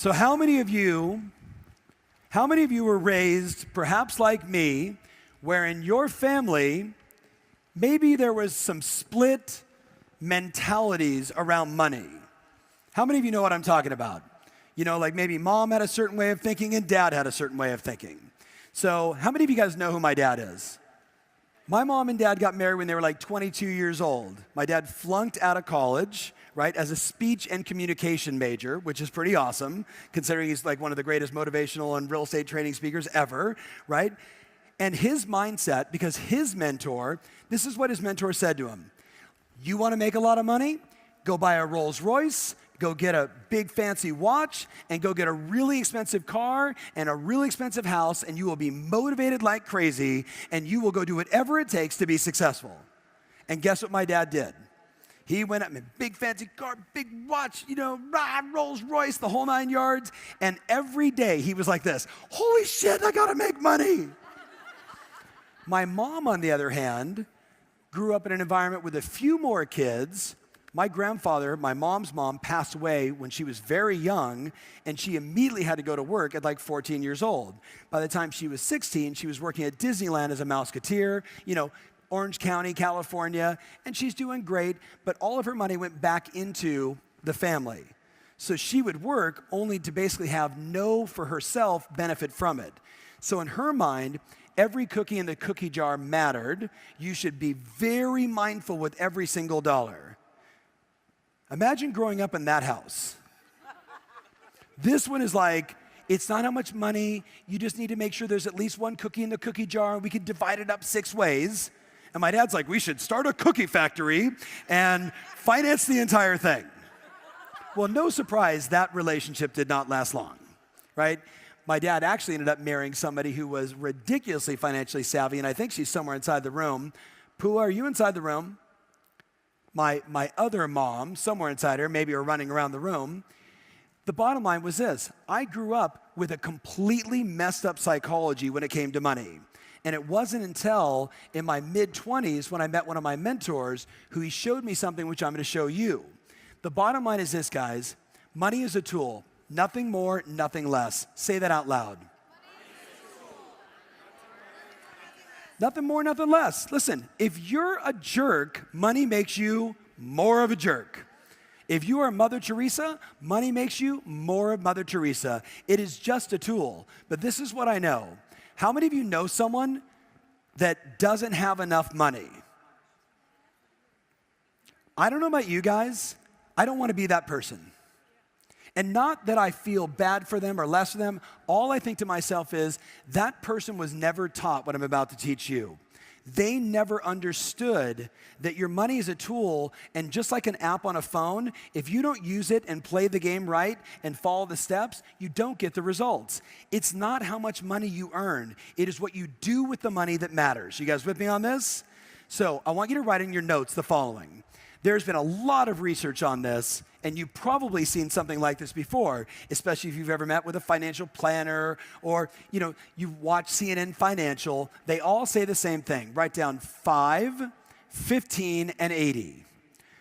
So how many of you were raised, perhaps like me, where in your family, maybe there was some split mentalities around money? How many of you know what I'm talking about? You know, like maybe mom had a certain way of thinking and dad had a certain way of thinking. So how many of you guys know who my dad is? My mom and dad got married when they were like 22 years old. My dad flunked out of college, right, as a speech and communication major, which is pretty awesome, considering he's like one of the greatest motivational and real estate training speakers ever, right? And his mindset, because his mentor, this is what his mentor said to him: you want to make a lot of money? Go buy a Rolls Royce, go get a big fancy watch, and go get a really expensive car and a really expensive house, and you will be motivated like crazy, and you will go do whatever it takes to be successful. And guess what my dad did? He went up in a big fancy car, big watch, Rolls Royce, the whole 9 yards, and every day he was like this: holy shit, I gotta make money. My mom, on the other hand, grew up in an environment with a few more kids. My grandfather, my mom's mom, passed away when she was very young, and she immediately had to go to work at like 14 years old. By the time she was 16, she was working at Disneyland as a Mouseketeer, Orange County, California, and she's doing great, but all of her money went back into the family. So she would work only to basically have no, for herself, benefit from it. So in her mind, every cookie in the cookie jar mattered. You should be very mindful with every single dollar. Imagine growing up in that house. This one is like, it's not how much money, you just need to make sure there's at least one cookie in the cookie jar, and we can divide it up 6 ways. And my dad's like, we should start a cookie factory and finance the entire thing. Well, no surprise, that relationship did not last long, right? My dad actually ended up marrying somebody who was ridiculously financially savvy, and I think she's somewhere inside the room. Pooh, are you inside the room? My other mom, somewhere inside her, maybe are running around the room. The bottom line was this: I grew up with a completely messed up psychology when it came to money. And it wasn't until in my mid-20s when I met one of my mentors who he showed me something which I'm going to show you. The bottom line is this, guys: money is a tool. Nothing more, nothing less. Say that out loud. Nothing more, nothing less. Listen, if you're a jerk, money makes you more of a jerk. If you are Mother Teresa, money makes you more of Mother Teresa. It is just a tool. But this is what I know. How many of you know someone that doesn't have enough money? I don't know about you guys. I don't want to be that person. And not that I feel bad for them or less for them. All I think to myself is, that person was never taught what I'm about to teach you. They never understood that your money is a tool, and just like an app on a phone, if you don't use it and play the game right and follow the steps, you don't get the results. It's not how much money you earn. It is what you do with the money that matters. You guys with me on this? So I want you to write in your notes the following. There's been a lot of research on this, and you've probably seen something like this before, especially if you've ever met with a financial planner or, you've watched CNN Financial. They all say the same thing. Write down 5, 15, and 80.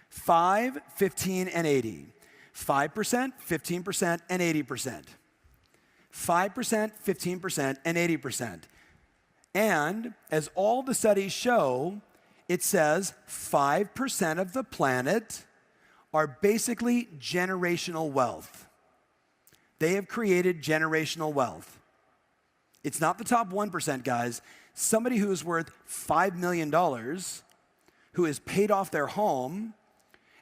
5, 15, and 80. 5%, 15%, and 80%. 5%, 15%, and 80%. And as all the studies show, it says 5% of the planet are basically generational wealth. They have created generational wealth. It's not the top 1%, guys. Somebody who is worth $5 million, who has paid off their home,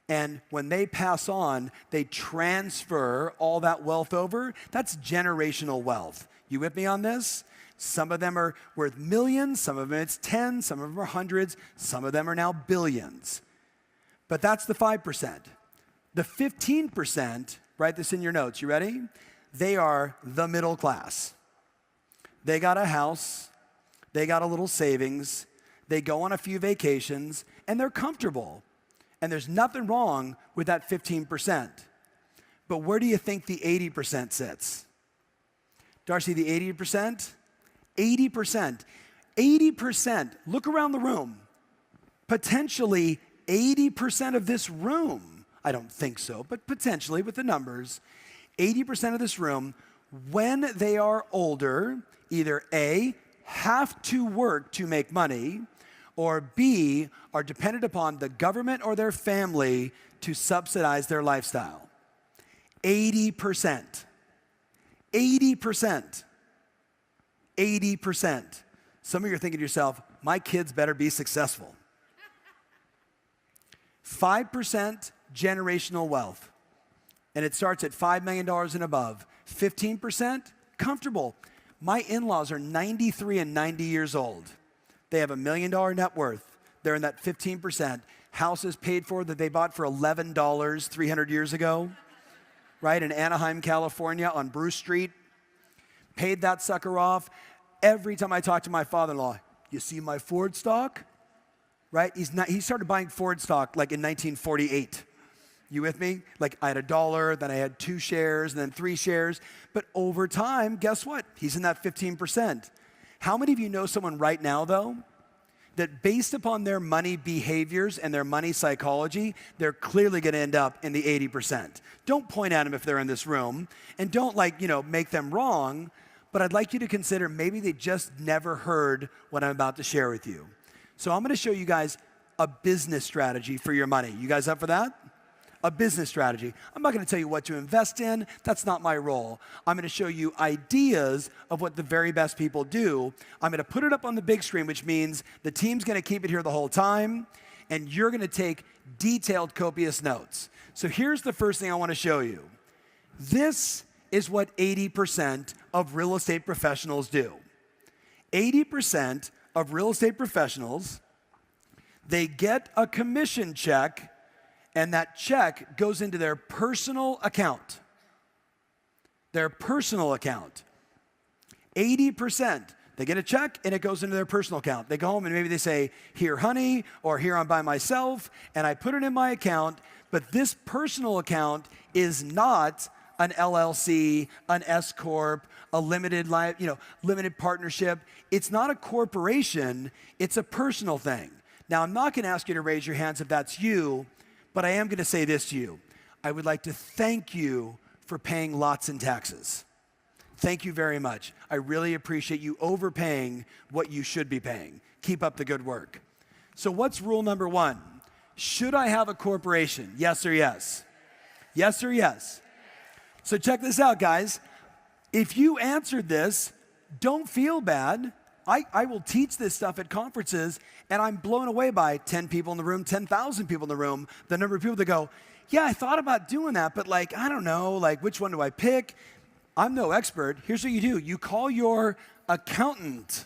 and when they pass on, they transfer all that wealth over. That's generational wealth. You with me on this? Some of them are worth millions, some of them it's 10, some of them are hundreds, some of them are now billions. But that's the 5%. The 15%, write this in your notes, you ready? They are the middle class. They got a house, they got a little savings, they go on a few vacations, and they're comfortable. And there's nothing wrong with that 15%. But where do you think the 80% sits? Darcy, the 80%? 80%. 80%. Look around the room. Potentially 80% of this room, I don't think so, but potentially with the numbers, 80% of this room, when they are older, either A, have to work to make money, or B, are dependent upon the government or their family to subsidize their lifestyle. 80%. 80%. 80%. Some of you are thinking to yourself, my kids better be successful. 5% generational wealth. And it starts at $5 million and above. 15%, comfortable. My in-laws are 93 and 90 years old. They have $1 million net worth. They're in that 15%. Houses paid for that they bought for $11 300 years ago, right? In Anaheim, California on Bruce Street. Paid that sucker off. Every time I talk to my father-in-law, you see my Ford stock? Right? He started buying Ford stock like in 1948. You with me? Like I had $1, then I had 2 shares, and then 3 shares. But over time, guess what? He's in that 15%. How many of you know someone right now, though, that based upon their money behaviors and their money psychology, they're clearly going to end up in the 80%? Don't point at them if they're in this room, and don't make them wrong, but I'd like you to consider maybe they just never heard what I'm about to share with you. So I'm going to show you guys a business strategy for your money. You guys up for that? A business strategy. I'm not going to tell you what to invest in. That's not my role. I'm going to show you ideas of what the very best people do. I'm going to put it up on the big screen, which means the team's going to keep it here the whole time, and you're going to take detailed, copious notes. So here's the first thing I want to show you. This is what 80% of real estate professionals do. 80% of real estate professionals, they get a commission check, and that check goes into their personal account. Their personal account. 80%, they get a check and it goes into their personal account. They go home and maybe they say, here, honey, or here, I'm by myself, and I put it in my account, but this personal account is not an LLC, an S Corp, a limited partnership. It's not a corporation, it's a personal thing. Now, I'm not going to ask you to raise your hands if that's you, but I am going to say this to you. I would like to thank you for paying lots in taxes. Thank you very much. I really appreciate you overpaying what you should be paying. Keep up the good work. So what's rule number 1? Should I have a corporation? Yes or yes? Yes or yes? So check this out, guys. If you answered this, don't feel bad. I will teach this stuff at conferences, and I'm blown away by 10 people in the room, 10,000 people in the room, the number of people that go, yeah, I thought about doing that, but I don't know, which one do I pick? I'm no expert. Here's what you do. You call your accountant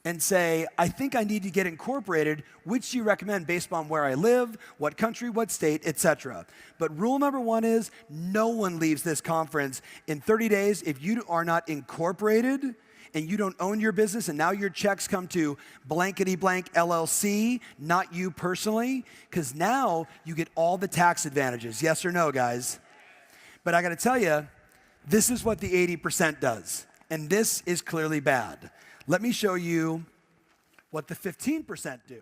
and say, I think I need to get incorporated. Which do you recommend based on where I live, what country, what state, etc. But rule number 1 is no one leaves this conference in 30 days if you are not incorporated and you don't own your business, and now your checks come to blankety blank LLC, not you personally, because now you get all the tax advantages. Yes or no, guys? But I got to tell you, this is what the 80% does, and this is clearly bad. Let me show you what the 15% do.